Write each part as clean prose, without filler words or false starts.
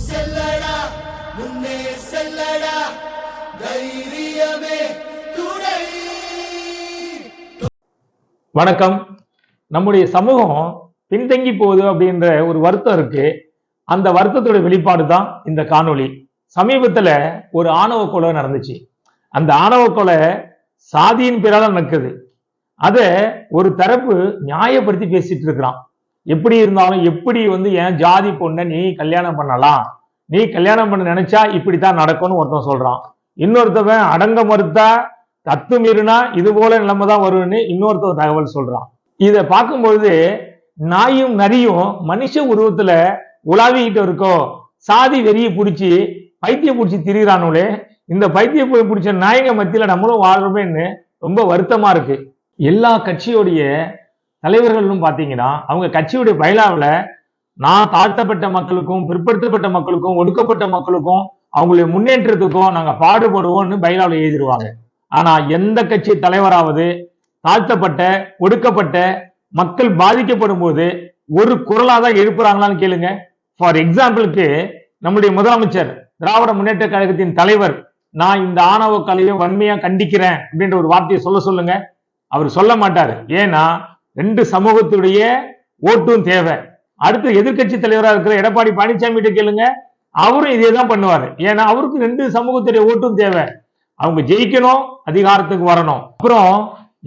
செல்லடா முன்னே செல்லடா தைரியமே துணை. வணக்கம். நம்முடைய சமூகம் பின்தங்கி போகுது அப்படின்ற ஒரு வருத்தம் இருக்கு. அந்த வருத்தத்தோட வெளிப்பாடு தான் இந்த காணொளி. சமீபத்துல ஒரு ஆணவ கொலை நடந்துச்சு. அந்த ஆணவ கொலை சாதியின் பேரால நடக்குது. அத ஒரு தரப்பு நியாயப்படுத்தி பேசிட்டு இருக்கிறான். எப்படி இருந்தாலும் எப்படி என் ஜாதி பொண்ணை நீ கல்யாணம் பண்ணலாம், நீ கல்யாணம் பண்ண நினைச்சா இப்படித்தான் நடக்கும்னு ஒருத்தன் சொல்றான். இன்னொருத்தவன் அடங்க மறுத்தா தத்து மீறினா இது போல நிலைமை தான் வரும்னு இன்னொருத்தவன் தகவல் சொல்றான். இத பார்க்கும்பொழுது நாயும் நரியும் மனுஷ உருவத்துல உலாவிக்கிட்டு இருக்கோம். சாதி வெறியை பிடிச்சி பைத்தியம் பிடிச்சி திரிகிறானே, இந்த பைத்தியம் பிடிச்ச நாயங்க மத்தியில நம்மளும் வாழ்றோமேன்னு ரொம்ப வருத்தமா இருக்கு. எல்லா கட்சியோடைய தலைவர்களும் பாத்தீங்கன்னா அவங்க கட்சியுடைய பைலாவில் நான் தாழ்த்தப்பட்ட மக்களுக்கும் பிற்படுத்தப்பட்ட மக்களுக்கும் ஒடுக்கப்பட்ட மக்களுக்கும் அவங்களுடைய முன்னேற்றத்துக்கும் நாங்க பாடுபடுவோம்னு பைலாவில் எழுதிடுவாங்க. ஆனா எந்த கட்சி தலைவராவது தாழ்த்தப்பட்ட ஒடுக்கப்பட்ட மக்கள் பாதிக்கப்படும் போது ஒரு குரலா தான் எழுப்புறாங்களான்னு கேளுங்க. ஃபார் எக்ஸாம்பிளுக்கு நம்முடைய முதலமைச்சர் திராவிட முன்னேற்ற கழகத்தின் தலைவர் நான் இந்த ஆணவ கொலையை வன்மையா கண்டிக்கிறேன் அப்படின்ற ஒரு வார்த்தையை சொல்லுங்க. அவர் சொல்ல மாட்டாரு. ஏன்னா ரெண்டு சமூகத்துடைய ஓட்டும் தேவை. அடுத்து எதிர்கட்சி தலைவராக இருக்கிற எடப்பாடி பழனிசாமி கிட்ட கேளுங்க, அவரும் இதே தான் பண்ணுவாரு. ஏன்னா அவருக்கு ரெண்டு சமூகத்துடைய ஓட்டும் தேவை. அவங்க ஜெயிக்கணும், அதிகாரத்துக்கு வரணும். அப்புறம்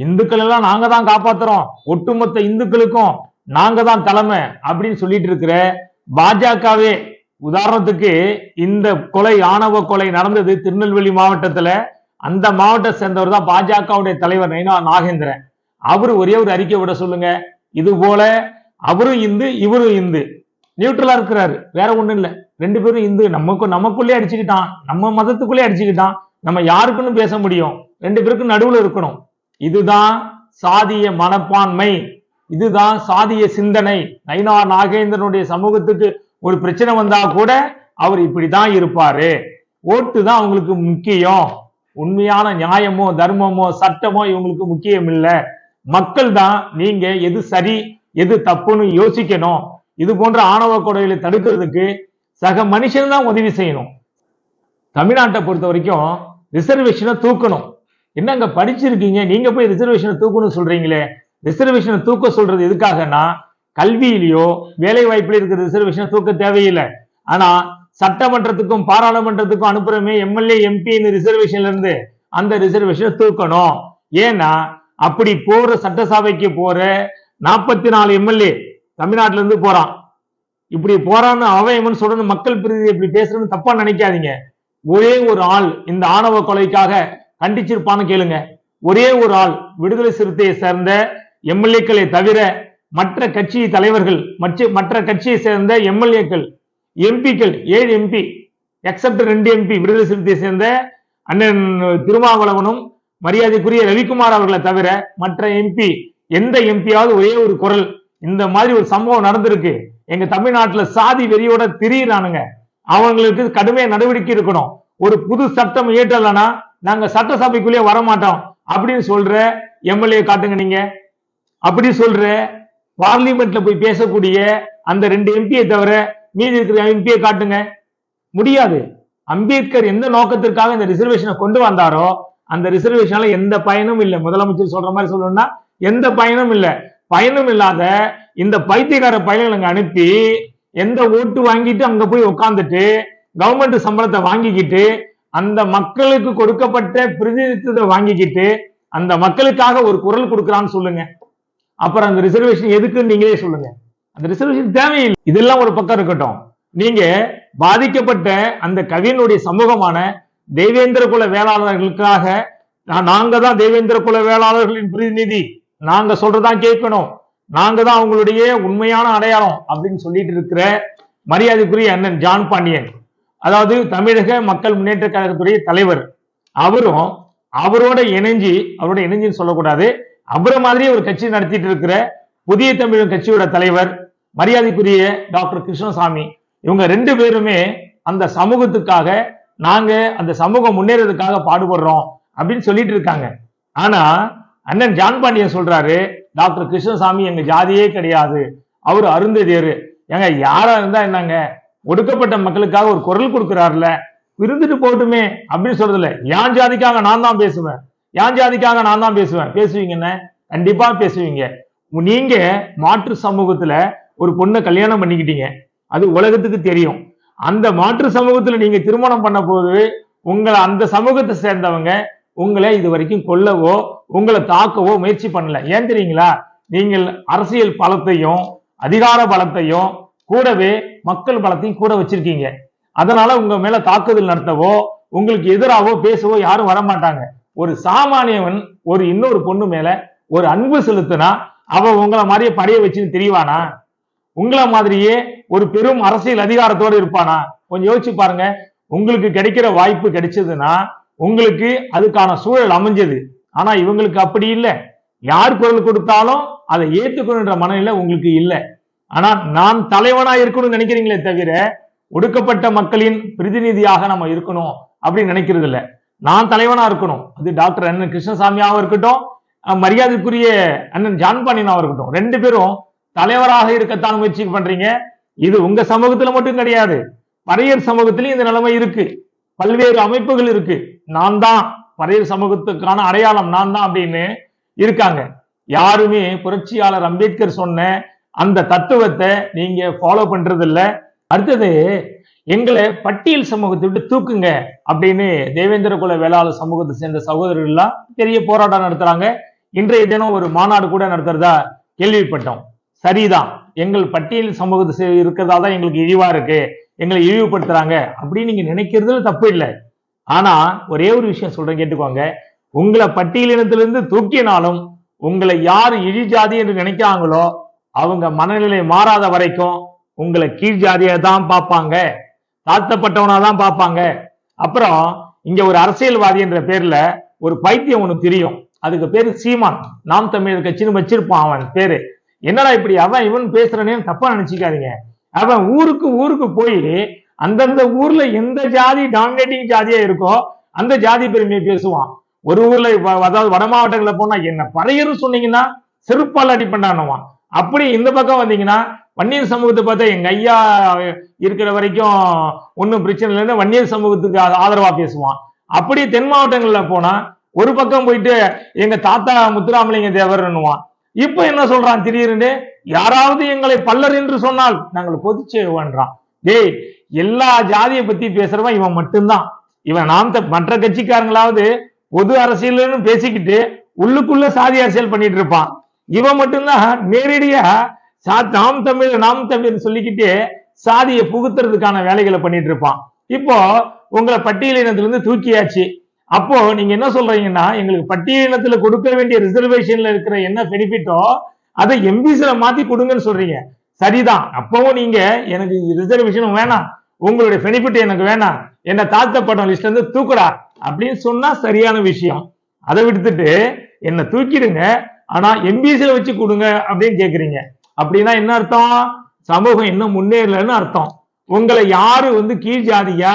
இந்துக்கள் எல்லாம் நாங்க தான் காப்பாத்துறோம், ஒட்டுமொத்த இந்துக்களுக்கும் நாங்க தான் தலைமை அப்படின்னு சொல்லிட்டு இருக்கிற பாஜகவே, உதாரணத்துக்கு இந்த கொலை ஆணவ கொலை நடந்தது திருநெல்வேலி மாவட்டத்துல. அந்த மாவட்டத்தை சேர்ந்தவர் தான் பாஜகவுடைய தலைவர் நயினா நாகேந்திரன். அவரு ஒரே ஒரு அறிக்கை விட சொல்லுங்க. இது போல அவரும் இந்து இவரும் இந்து, நியூட்ரலா இருக்கிறாரு, வேற ஒண்ணும் இல்ல. ரெண்டு பேரும் இந்து, நமக்குள்ளே அடிச்சுக்கிட்டான், நம்ம மதத்துக்குள்ளே அடிச்சுக்கிட்டான், நம்ம யாருக்குன்னு பேச முடியும், ரெண்டு பேருக்கும் நடுவுல இருக்கணும். இதுதான் சாதிய மனப்பான்மை, இதுதான் சாதிய சிந்தனை. நயினா நாகேந்திரனுடைய சமூகத்துக்கு ஒரு பிரச்சனை வந்தா கூட அவர் இப்படிதான் இருப்பாரு. ஓட்டு தான் அவங்களுக்கு முக்கியம். உண்மையான நியாயமோ தர்மமோ சட்டமோ இவங்களுக்கு முக்கியம் இல்லை. மக்கள் தான் நீங்க எது சரி எது தப்புன்னு யோசிக்கணும். இது போன்ற ஆணவ கொலைகளை தடுக்கிறதுக்கு சக மனுஷன் தான் உதவி செய்யணும். தமிழ்நாட்டை பொறுத்த வரைக்கும் ரிசர்வேஷனை தூக்கணும். என்னங்க படிச்சிருக்கீங்க, நீங்க போய் ரிசர்வேஷனை தூக்கணும்னு சொல்றீங்களே. ரிசர்வேஷனை தூக்க சொல்றது எதுக்காகனா, கல்வியிலயோ வேலை வாய்ப்புல இருக்கிற ரிசர்வேஷனை தூக்க தேவையில்லை. ஆனா சட்டமன்றத்துக்கும் பாராளுமன்றத்துக்கும் அனுப்புறமே எம்எல்ஏ எம்பி ரிசர்வேஷன்ல இருந்து அந்த ரிசர்வேஷனை தூக்கணும். ஏன்னா அப்படி போற சட்டசபைக்கு போற 44 எம்எல்ஏ தமிழ்நாட்டுல இருந்து போறான். இப்படி போறான்னு அவன் சொல்லணும், மக்கள் பிரதிநிதி இப்படி பேசுறன்னு தப்பா நினைக்காதீங்க. ஒரே ஒரு ஆள் இந்த ஆணவ கொலைக்காக கண்டிச்சிருப்பான்னு கேளுங்க. ஒரே ஒரு ஆள் விடுதலை சிறுத்தையை சேர்ந்த எம்எல்ஏக்களை தவிர மற்ற கட்சி தலைவர்கள், மற்ற கட்சியை சேர்ந்த எம்எல்ஏக்கள், எம்பிக்கள் 7 எம்பி எக்ஸப்ட் 2 எம்பி விடுதலை சிறுத்தையை சேர்ந்த அண்ணன் திருமாவளவனும் மரியாதைக்குரிய ரவிக்குமார் அவர்களை தவிர மற்ற எம்பி எந்த எம்பியாவது ஒரே ஒரு குரல் இந்த மாதிரி ஒரு சம்பவம் நடந்திருக்கு, எங்க தமிழ்நாட்டுல சாதி வெறியோட திரியிறானுங்க, அவங்களுக்கு கடுமையா நடவடிக்கை இருக்கணும், ஒரு புது சட்டம் இயற்றலன்னா நாங்க சட்டசபைக்குள்ளே வரமாட்டோம் அப்படின்னு சொல்ற எம்எல்ஏ காட்டுங்க. நீங்க அப்படி சொல்ற பார்லிமெண்ட்ல போய் பேசக்கூடிய அந்த 2 எம்பியை தவிர மீதி இருக்கிற எம்பியை காட்டுங்க. முடியாது. அம்பேத்கர் எந்த நோக்கத்திற்காக இந்த ரிசர்வேஷனை கொண்டு வந்தாரோ அந்த ரிசர்வேஷனால எந்த பயனும் இல்லை. முதலமைச்சர் சொல்ற மாதிரி சொல்லணும்னா எந்த பயனும் இல்லை. பயனும் இல்லாத இந்த பைத்தியக்கார பயல்களை அனுப்பி எந்த ஓட்டு வாங்கிட்டு அங்க போய் உட்காந்துட்டு கவர்மெண்ட் சம்பளத்தை வாங்கிக்கிட்டு அந்த மக்களுக்கு கொடுக்கப்பட்ட பிரதிநிதித்துவத்தை வாங்கிக்கிட்டு அந்த மக்களுக்காக ஒரு குரல் கொடுக்கறான்னு சொல்லுங்க. அப்புறம் அந்த ரிசர்வேஷன் எதுக்குன்னு நீங்களே சொல்லுங்க. அந்த ரிசர்வேஷன் தேவையில்லை. இதெல்லாம் ஒரு பக்கம் இருக்கட்டும். நீங்க பாதிக்கப்பட்ட அந்த கவியனுடைய சமூகமான தேவேந்திர குல வேளாளர்களுக்காக நாங்க தான் தேவேந்திர குல வேளாளர்களின் பிரதிநிதி, நாங்க சொல்றதான் கேட்கணும், நாங்க தான் அவங்களுடைய உண்மையான அடையாளம் அப்படின்னு சொல்லிட்டு இருக்கிற மரியாதைக்குரிய அண்ணன் ஜான் பாண்டியன், அதாவது தமிழக மக்கள் முன்னேற்ற கழகத்துடைய தலைவர், அவரும் அவரோட இணைஞ்சின்னு சொல்லக்கூடாது, அவரை மாதிரி ஒரு கட்சி நடத்திட்டு இருக்கிற புதிய தமிழ் கட்சியோட தலைவர் மரியாதைக்குரிய டாக்டர் கிருஷ்ணசாமி, இவங்க 2 பேருமே அந்த சமூகத்துக்காக நாங்க அந்த சமூகம் முன்னேறதுக்காக பாடுபடுறோம் அப்படின்னு சொல்லிட்டு இருக்காங்க. ஆனா அண்ணன் ஜான் பாண்டியன் சொல்றாரு, டாக்டர் கிருஷ்ணசாமி எங்க ஜாதியே கிடையாது, அவரு அருந்ததியர். ஏங்க யாரா இருந்தா என்னங்க, ஒடுக்கப்பட்ட மக்களுக்காக ஒரு குரல் கொடுக்கிறாருல, இருந்துட்டு போட்டுமே அப்படின்னு சொல்றதுல, என் ஜாதிக்காக நான் தான் பேசுவேன், என் ஜாதிக்காக நான் தான் பேசுவேன். பேசுவீங்கன்னு கண்டிப்பா பேசுவீங்க. நீங்க மாற்று சமூகத்துல ஒரு பொண்ணை கல்யாணம் பண்ணிக்கிட்டீங்க, அது உலகத்துக்கு தெரியும். அந்த மாற்று சமூகத்துல நீங்க திருமணம் பண்ண போது உங்களை அந்த சமூகத்தை சேர்ந்தவங்க உங்களை இது வரைக்கும் கொல்லவோ உங்களை தாக்கவோ முயற்சி பண்ணல. ஏன் தெரியுங்களா? நீங்கள் அரசியல் பலத்தையும் அதிகார பலத்தையும் கூடவே மக்கள் பலத்தையும் கூட வச்சிருக்கீங்க. அதனால உங்க மேல தாக்குதல் நடத்தவோ உங்களுக்கு எதிராகவோ பேசவோ யாரும் வரமாட்டாங்க. ஒரு சாமானியவன் ஒரு இன்னொரு பொண்ணு மேல ஒரு அன்பு செலுத்தினா அவன் உங்களை மாதிரியே படைய வச்சுன்னு தெரியவானா? உங்களை மாதிரியே ஒரு பெரும் அரசியல் அதிகாரத்தோடு இருப்பானா? கொஞ்சம் யோசிச்சு பாருங்க. உங்களுக்கு கிடைக்கிற வாய்ப்பு கிடைச்சதுன்னா உங்களுக்கு அதுக்கான சூழல் அமைஞ்சது. ஆனா இவங்களுக்கு அப்படி இல்லை. யார் குரல் கொடுத்தாலும் அதை ஏத்துக்கணுன்ற மனநிலை உங்களுக்கு இல்லை. ஆனா நான் தலைவனா இருக்கணும்னு நினைக்கிறீங்களே தவிர ஒடுக்கப்பட்ட மக்களின் பிரதிநிதியாக நம்ம இருக்கணும் அப்படின்னு நினைக்கிறது இல்லை. நான் தலைவனா இருக்கணும். அது டாக்டர் அண்ணன் கிருஷ்ணசாமியாவும் இருக்கட்டும், மரியாதைக்குரிய அண்ணன் ஜான் பாண்டியனாவும் இருக்கட்டும், ரெண்டு பேரும் தலைவராக இருக்கத்தான் முயற்சி பண்றீங்க. இது உங்க சமூகத்துல மட்டும் கிடையாது, பறையர் சமூகத்திலும் இந்த நிலைமை இருக்கு. பல்வேறு அமைப்புகள் இருக்கு. நான் தான் பறையர் சமூகத்துக்கான அடையாளம், நான் தான் அப்படின்னு இருக்காங்க. யாருமே புரட்சியாளர் அம்பேத்கர் சொன்ன அந்த தத்துவத்தை நீங்க ஃபாலோ பண்றது இல்ல. அடுத்தது, எங்களை பட்டியல் சமூகத்தை விட்டு தூக்குங்க அப்படின்னு தேவேந்திர குல வேளாளர் சமூகத்தை சேர்ந்த சகோதரர்கள் எல்லாம் பெரிய போராட்டம் நடத்துறாங்க. இன்றைய தினம் ஒரு மாநாடு கூட நடத்துறதா கேள்விப்பட்டோம். சரிதான், எங்கள் பட்டியல் சமூகத்தை இருக்கிறதா தான் எங்களுக்கு இழிவா இருக்கு, எங்களை இழிவுபடுத்துறாங்க அப்படின்னு நீங்க நினைக்கிறதுல தப்பு இல்லை. ஆனா ஒரே ஒரு விஷயம் சொல்றேன், கேட்டுக்கோங்க. உங்களை பட்டியலினத்திலிருந்து தூக்கினாலும் உங்களை யார் இழிஜாதி என்று நினைக்கிறாங்களோ அவங்க மனநிலை மாறாத வரைக்கும் உங்களை கீழ் ஜாதியா தான் பார்ப்பாங்க, தாழ்த்தப்பட்டவனா தான் பார்ப்பாங்க. அப்புறம் இங்க ஒரு அரசியல்வாதி என்ற பேர்ல ஒரு பைத்தியம் ஒண்ணு தெரியும், அதுக்கு பேரு சீமான். நாம் தமிழர் கட்சின்னு வச்சிருப்பான் அவன் பேரு. என்னடா இப்படி அவன் இவன் பேசுறனே தப்பா நினைச்சுக்காதீங்க. அவன் ஊருக்கு ஊருக்கு போய் அந்தந்த ஊர்ல எந்த ஜாதி டாமினேட்டிங் ஜாதியா இருக்கோ அந்த ஜாதி பெருமையை பேசுவான். ஒரு ஊர்ல அதாவது வட மாவட்டங்கள்ல போனா என்ன பறையர்னு சொன்னீங்கன்னா செருப்பால் அடி பண்ணானுவான். அப்படி இந்த பக்கம் வந்தீங்கன்னா வன்னியர் சமூகத்தை பார்த்தா எங்க ஐயா இருக்கிற வரைக்கும் ஒன்னும் பிரச்சனை இல்லைன்னு வன்னியர் சமூகத்துக்கு ஆதரவா பேசுவான். அப்படி தென் மாவட்டங்கள்ல போனா ஒரு பக்கம் போயிட்டு எங்க தாத்தா முத்துராமலிங்க தேவர்னுவான். இப்ப என்ன சொல்றான் திடீர்னு, யாராவது எங்களை பல்லர் என்று சொன்னால் நாங்கள் பொதுச்சேவான்றான். டேய், எல்லா ஜாதியை பத்தி பேசுறவன் இவன் மட்டும்தான். இவன் நாம் மற்ற கட்சிக்காரங்களாவது பொது அரசியல்னு பேசிக்கிட்டு உள்ளுக்குள்ள சாதி அரசியல் பண்ணிட்டு இருப்பான். இவன் மட்டும்தான் நேரடியா நாம் தமிழ் சொல்லிக்கிட்டு சாதியை புகுத்துறதுக்கான வேலைகளை பண்ணிட்டு இருப்பான். இப்போ உங்களை பட்டியலினத்திலிருந்து தூக்கியாச்சு. அப்போ நீங்க என்ன சொல்றீங்கன்னா, எங்களுக்கு பட்டியலினத்துல கொடுக்க வேண்டிய ரிசர்வேஷன்ல இருக்கிற என்ன பெனிஃபிட்டோ அதை எம்பிசில மாத்தி கொடுங்கன்னு சொல்றீங்க. சரிதான், அப்பவும் நீங்க எனக்கு ரிசர்வேஷனும் வேணாம், உங்களுடைய பெனிஃபிட் எனக்கு வேணாம், என்ன தாழ்த்தப்பட்ட லிஸ்ட்ல இருந்து தூக்குடா அப்படின்னு சொன்னா சரியான விஷயம். அதை விடுத்துட்டு என்ன தூக்கிடுங்க, ஆனா எம்பிசில வச்சு கொடுங்க அப்படின்னு கேக்குறீங்க. அப்படின்னா என்ன அர்த்தம்? சமூகம் இன்னும் முன்னேறலன்னு அர்த்தம். உங்களை யாரு கீழ் ஜாதியா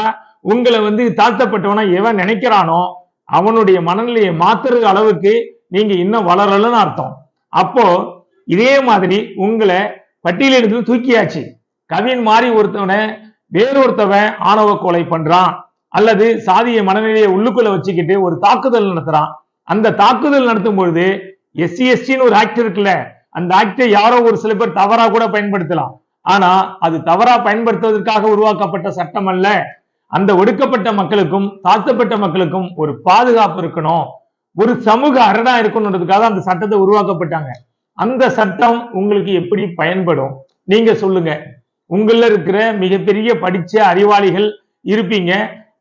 உங்களை தாழ்த்தப்பட்டவனா எவன் நினைக்கிறானோ அவனுடைய மனநிலையை மாத்துற அளவுக்கு நீங்க இன்னும் வளரலன்னு அர்த்தம். அப்போ இதே மாதிரி உங்களை பட்டியலிடத்துல தூக்கியாச்சு. கவின் மாறி ஒருத்தவனை வேறொருத்தவன் ஆணவ கொலை பண்றான் அல்லது சாதிய மனநிலையை உள்ளுக்குள்ள வச்சுக்கிட்டு ஒரு தாக்குதல் நடத்துறான். அந்த தாக்குதல் நடத்தும் பொழுது SC/STன்னு ஒரு ஆக்ட் இருக்குல்ல, அந்த ஆக்டை யாரோ ஒரு சில பேர் தவறா கூட பயன்படுத்தலாம். ஆனா அது தவறா பயன்படுத்துவதற்காக உருவாக்கப்பட்ட சட்டம் அல்ல. அந்த ஒடுக்கப்பட்ட மக்களுக்கும் தாழ்த்தப்பட்ட மக்களுக்கும் ஒரு பாதுகாப்பு இருக்கணும், ஒரு சமூக அரணா இருக்கணும்ன்றதுக்காக அந்த சட்டத்தை உருவாக்கப்பட்டாங்க. அந்த சட்டம் உங்களுக்கு எப்படி பயன்படும் நீங்க சொல்லுங்க. உங்கள இருக்கிற மிகப்பெரிய படிச்ச அறிவாளிகள் இருப்பீங்க.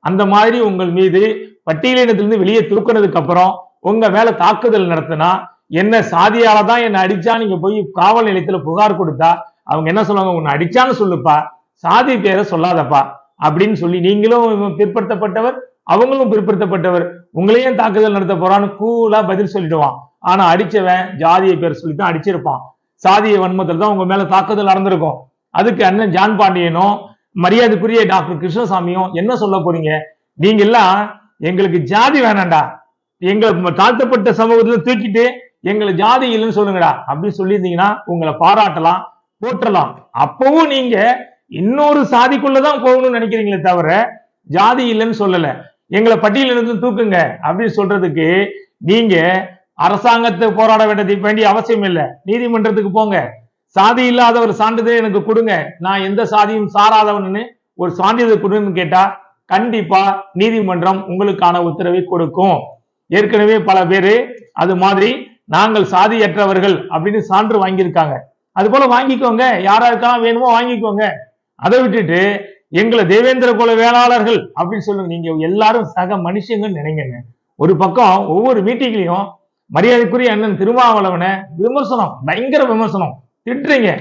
அந்த மாதிரி உங்கள் மீது பட்டியலினத்திலிருந்து வெளியே தூக்குனதுக்கு அப்புறம் உங்க மேல தாக்குதல் நடத்தினா, என்ன சாதியால தான் என்ன அடிச்சா நீங்க போய் காவல் நிலையத்துல புகார் கொடுத்தா அவங்க என்ன சொல்லுவாங்க, உன்னை அடிச்சான்னு சொல்லுப்பா, சாதி பேரை சொல்லாதப்பா அப்படின்னு சொல்லி, நீங்களும் பிற்படுத்தப்பட்டவர் அவங்களும் பிற்படுத்தப்பட்டவர், உங்களையும் தாக்குதல் நடத்த போறான்னு கூலா பதில் சொல்லிடுவான். ஆனா அடிச்சவன் ஜாதியை பேர் சொல்லித்தான் அடிச்சிருப்பான். சாதிய வன்மத்தில் தான் உங்க மேல தாக்குதல் நடந்திருக்கும். அதுக்கு அண்ணன் ஜான் பாண்டியனும் மரியாதைக்குரிய டாக்டர் கிருஷ்ணசாமியும் என்ன சொல்ல போறீங்க? நீங்க எல்லாம் எங்களுக்கு ஜாதி வேணாண்டா, எங்களை தாழ்த்தப்பட்ட சமூகத்துல தூக்கிட்டு எங்களை ஜாதி இல்லைன்னு சொல்லுங்கடா அப்படின்னு சொல்லியிருந்தீங்கன்னா உங்களை பாராட்டலாம், போற்றலாம். அப்பவும் நீங்க இன்னொரு சாதிக்குள்ளதான் போகணும்னு நினைக்கிறீங்களே தவிர ஜாதி இல்லைன்னு சொல்லல. எங்களை பட்டியலிருந்து தூக்குங்க அப்படின்னு சொல்றதுக்கு நீங்க அரசாங்கத்தை போராட வேண்டிய அவசியம் இல்லை. நீதிமன்றத்துக்கு போங்க, சாதி இல்லாத ஒரு சான்றிதழ் எனக்கு கொடுங்க, நான் எந்த சாதியும் சாராதவன்னு ஒரு சான்றிதழ் கொடுன்னு கேட்டா கண்டிப்பா நீதிமன்றம் உங்களுக்கான உத்தரவை கொடுக்கும். ஏற்கனவே பல பேரு அது மாதிரி நாங்கள் சாதியற்றவர்கள் அப்படின்னு சான்று வாங்கியிருக்காங்க. அது போல வாங்கிக்கோங்க, யாராருக்கெல்லாம் வேணுமோ வாங்கிக்கோங்க. அதை விட்டுட்டு எங்களை தேவேந்திர குல வேளாளர்கள் அப்படின்னு சொல்லுங்க. நீங்க எல்லாரும் சக மனுஷங்கன்னு நினைங்க. ஒரு பக்கம் ஒவ்வொரு மீட்டிங்லயும் மரியாதைக்குரிய அண்ணன் திருமாவளவனை விமர்சனம், பயங்கர விமர்சனம், திட்டுறீங்க.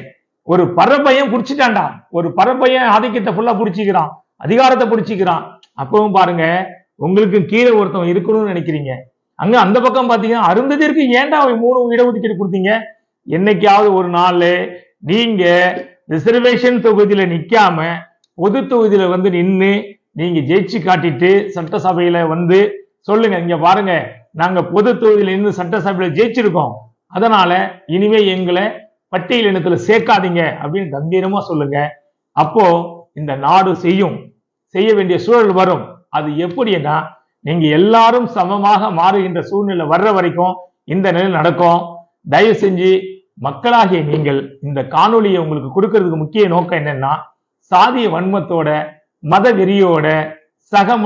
ஒரு பரப்பையன் புடிச்சிட்டான்டா, ஒரு பரப்பையன் ஆதிக்கத்தை ஃபுல்லா புடிச்சிக்கிறான், அதிகாரத்தை புடிச்சிக்கிறான். அப்பவும் பாருங்க, உங்களுக்கு கீழே ஒருத்தன் இருக்கணும்னு நினைக்கிறீங்க. அங்க அந்த பக்கம் பாத்தீங்கன்னா அருந்ததிற்கு ஏன்டா 3 இடஒதுக்கீடு கொடுத்தீங்க? என்னைக்காவது ஒரு நாள் நீங்க ரிசர்வேஷன் தொகுதியில நிக்காம பொது தொகுதியில வந்து நின்று நீங்க ஜெயிச்சு காட்டிட்டு சட்டசபையில வந்து சொல்லுங்க, இங்க பாருங்க நாங்க பொது தொகுதியில நின்று சட்டசபையில ஜெயிச்சிருக்கோம், அதனால இனிமே எங்களை பட்டியல் இனத்துல சேர்க்காதீங்க அப்படின்னு கம்பீரமா சொல்லுங்க. அப்போ இந்த நாடு செய்ய வேண்டிய சூழல் வரும். அது எப்படின்னா, நீங்க எல்லாரும் சமமாக மாறுகின்ற சூழ்நிலை வர்ற வரைக்கும் இந்த நிலை நடக்கும். தயவு செஞ்சு மக்களாகிய நீங்கள் இந்த காணொலியை உங்களுக்கு கொடுக்கறதுக்கு முக்கிய நோக்கம் என்னன்னா, சாதிய வன்மத்தோட மத வெறியோட சக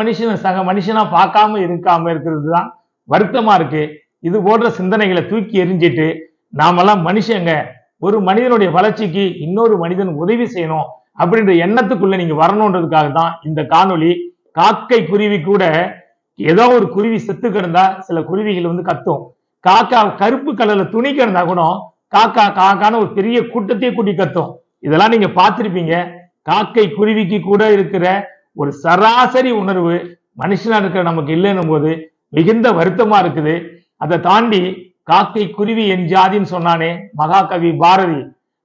மனுஷனா பார்க்காம இருக்கிறது தான் வருத்தமா இருக்கு. இது போன்ற சிந்தனைகளை தூக்கி எறிஞ்சிட்டு நாமெல்லாம் மனுஷங்க, ஒரு மனிதனுடைய வளர்ச்சிக்கு இன்னொரு மனிதன் உதவி செய்யணும் அப்படின்ற எண்ணத்துக்குள்ள நீங்க வரணுன்றதுக்காக தான் இந்த காணொலி. காக்கை குருவி கூட ஏதோ ஒரு குருவி செத்து கிடந்தா சில குருவிகள் வந்து கத்தும். காக்கா கருப்பு கலர்ல துணி கிடந்தா கூட காக்கா காக்கான ஒரு பெரிய கூட்டத்தையே கூட்டி கத்தும். இதெல்லாம் நீங்க பார்த்திருப்பீங்க. காக்கை குருவிக்கு கூட இருக்கிற ஒரு சராசரி உணர்வு மனுஷனா இருக்கிற நமக்கு இல்லைன்னும் போது மிகுந்த வருத்தமா இருக்குது. அதை தாண்டி காக்கை குருவி என் ஜாதின்னு சொன்னானே மகாகவி பாரதி,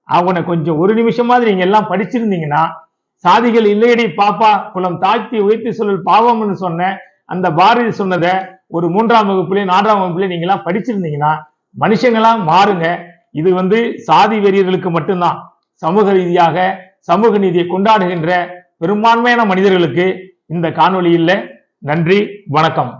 அவனை கொஞ்சம் ஒரு நிமிஷமாவது நீங்க எல்லாம் படிச்சிருந்தீங்கன்னா, சாதிகள் இல்லையடி பாப்பா குலம் தாழ்த்தி உயர்த்தி சொல்லல் பாவம்னு சொன்ன அந்த பாரதி சொன்னதை ஒரு 3ஆம் வகுப்புல 4ஆம் வகுப்புல நீங்க எல்லாம் படிச்சிருந்தீங்கன்னா மனுஷங்களா மாறுங்க. இது வந்து சாதி வெறியர்களுக்கு மட்டும்தான். சமூக ரீதியாக சமூக நீதியை கொண்டாடுகின்ற பெரும்பான்மையான மனிதர்களுக்கு இந்த காணொலி இல்லை. நன்றி, வணக்கம்.